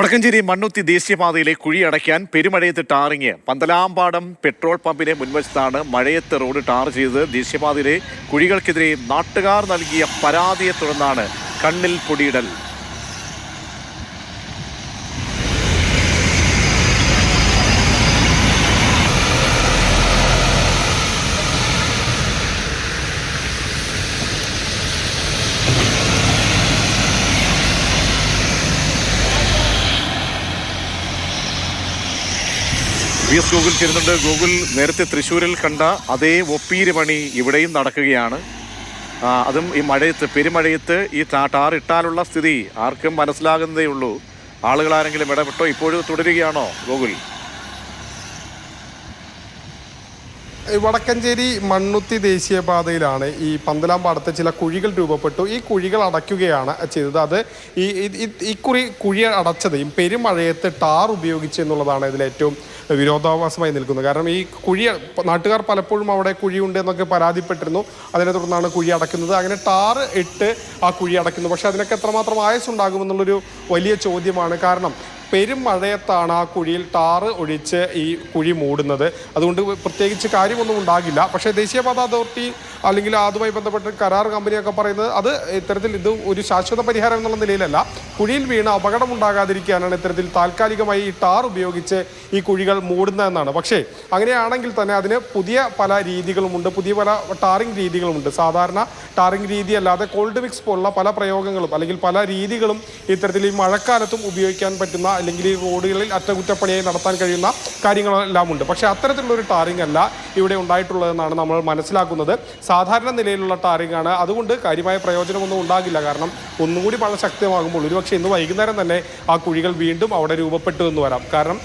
വടക്കഞ്ചേരി മണ്ണുത്തി ദേശീയപാതയിലെ കുഴി അടയ്ക്കാൻ പെരുമഴയത്ത് ടാറിങ് പന്തലാമ്പാടം പെട്രോൾ പമ്പിന് മുൻവശത്താണ് മഴയത്ത് റോഡ് ടാർ ചെയ്തത്. ദേശീയപാതയിലെ കുഴികൾക്കെതിരെ നാട്ടുകാർ നൽകിയ പരാതിയെ തുടർന്നാണ് കണ്ണിൽ പൊടിയിടൽ. VS ഗൂഗിൾ ചേരുന്നുണ്ട്. ഗൂഗിൾ, നേരത്തെ തൃശ്ശൂരിൽ കണ്ട അതേ ഒപ്പീര് പണി ഇവിടെയും നടക്കുകയാണ്. അതും ഈ മഴയത്ത്, പെരുമഴയത്ത് ഈ ടാർ ഇട്ടാലുള്ള സ്ഥിതി ആർക്കും മനസ്സിലാകുന്നതേ ഉള്ളൂ. ആളുകൾ ആരെങ്കിലും ഇടപെട്ടോ? ഇപ്പോഴും തുടരുകയാണോ ഗൂഗിൾ? വടക്കഞ്ചേരി മണ്ണുത്തി ദേശീയപാതയിലാണ് ഈ പന്തലാമ്പാടത്ത് ചില കുഴികൾ രൂപപ്പെട്ടു. ഈ കുഴികൾ അടയ്ക്കുകയാണ് ചെയ്തത്. അത് ഈ കുഴി അടച്ചത് ഈ പെരുമഴയത്ത് ടാർ ഉപയോഗിച്ച് എന്നുള്ളതാണ് ഇതിൽ ഏറ്റവും വിരോധാഭാസമായി നിൽക്കുന്നത്. കാരണം ഈ കുഴി നാട്ടുകാർ പലപ്പോഴും അവിടെ കുഴിയുണ്ട് എന്നൊക്കെ പരാതിപ്പെട്ടിരുന്നു. അതിനെ തുടർന്നാണ് കുഴി അടയ്ക്കുന്നത്. അങ്ങനെ ടാർ ഇട്ട് ആ കുഴി അടയ്ക്കുന്നു. പക്ഷേ അതിനൊക്കെ എത്രമാത്രം ആയുസ്സുണ്ടാകുമെന്നുള്ളൊരു വലിയ ചോദ്യമാണ്. കാരണം പെരുമഴയത്താണ് ആ കുഴിയിൽ ടാറ് ഒഴിച്ച് ഈ കുഴി മൂടുന്നത്. അതുകൊണ്ട് പ്രത്യേകിച്ച് കാര്യമൊന്നും ഉണ്ടാകില്ല. പക്ഷേ ദേശീയപാത അതോറിറ്റി അല്ലെങ്കിൽ അതുമായി ബന്ധപ്പെട്ട് കരാർ കമ്പനിയൊക്കെ പറയുന്നത് അത് ഇത്തരത്തിൽ ഇത് ഒരു ശാശ്വത പരിഹാരം എന്നുള്ള നിലയിലല്ല, കുഴിയിൽ വീണ് അപകടമുണ്ടാകാതിരിക്കാനാണ് ഇത്തരത്തിൽ താൽക്കാലികമായി ഈ ടാർ ഉപയോഗിച്ച് ഈ കുഴികൾ മൂടുന്നതെന്നാണ്. പക്ഷേ അങ്ങനെയാണെങ്കിൽ തന്നെ അതിന് പുതിയ പല രീതികളുമുണ്ട്, പുതിയ പല ടാറിംഗ് രീതികളുമുണ്ട്. സാധാരണ ടാറിംഗ് രീതി അല്ലാതെ കോൾഡ് മിക്സ് പോലുള്ള പല പ്രയോഗങ്ങളും അല്ലെങ്കിൽ പല രീതികളും ഇത്തരത്തിൽ ഈ മഴക്കാലത്തും ഉപയോഗിക്കാൻ പറ്റുന്ന അല്ലെങ്കിൽ ഈ റോഡുകളിൽ അറ്റകുറ്റപ്പണിയായി നടത്താൻ കഴിയുന്ന കാര്യങ്ങളെല്ലാം ഉണ്ട്. പക്ഷേ അത്തരത്തിലുള്ളൊരു ടാറിംഗ് അല്ല ഇവിടെ ഉണ്ടായിട്ടുള്ളതെന്നാണ് നമ്മൾ മനസ്സിലാക്കുന്നത്. സാധാരണ നിലയിലുള്ള ടാറിംഗ് ആണ്. അതുകൊണ്ട് കാര്യമായ പ്രയോജനമൊന്നും ഉണ്ടാകില്ല. കാരണം ഒന്നുകൂടി മഴ ശക്തമാകുമ്പോൾ ഒരുപക്ഷെ ഇന്ന് വൈകുന്നേരം തന്നെ ആ കുഴികൾ വീണ്ടും അവിടെ രൂപപ്പെട്ടു എന്ന് വരാം. കാരണം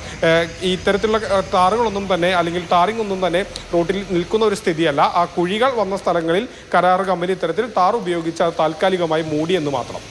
ഈ ഇത്തരത്തിലുള്ള ടാറുകളൊന്നും തന്നെ അല്ലെങ്കിൽ ടാറിംഗ് ഒന്നും തന്നെ റോഡിൽ നിൽക്കുന്ന ഒരു സ്ഥിതിയല്ല. ആ കുഴികൾ വന്ന സ്ഥലങ്ങളിൽ കരാർ കമ്പനി ഇത്തരത്തിൽ ടാർ ഉപയോഗിച്ച് താൽക്കാലികമായി മൂടിയെന്ന് മാത്രം.